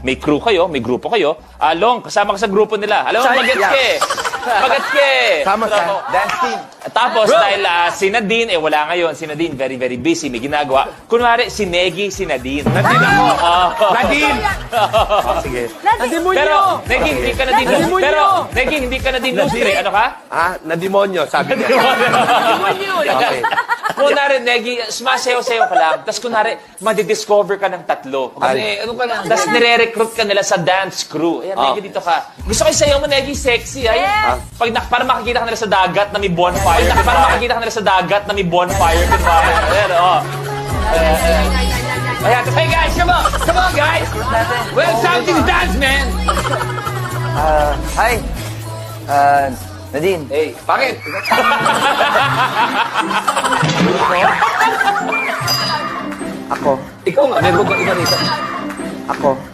May crew kayo, may grupo kayo. Long, kasama ka sa grupo nila. Alam mo, magets ka eh. Magets ka eh. Sama sa dance team. Tapos, dahil si Nadine, wala ngayon. Si Nadine, very, very busy. May ginagawa. Kunwari, si Negi, si Nadine. Nadine ako. Nadine! Sige. Pero, Negi, hindi ka Nadine. Pero, Negi, hindi ka Nadine Lustre. Ano ka? Nadimonyo, sabi niya. Okay. Kunwari, Negi, sumasayaw-sayaw ka lang. Tapos, kunwari, madidiscover ka ng tatlo. Ay. Ano ka lang? Tapos, nire-recruit ka nila sa dance crew. Ayan, Negi, dito ka. Gusto ko sayaw mo, Negi, sexy. Ay, para makikita ka nila sa dagat na may bonfire. Para makikita ka nila sa dagat na may bonfire. Kunwari. Ayan, Ayan, hey guys, come on guys. Well, something to dance, man. Hi. Nadine. Hey, bakit? Ako. Ikaw nga, may babae ka rito. Ako.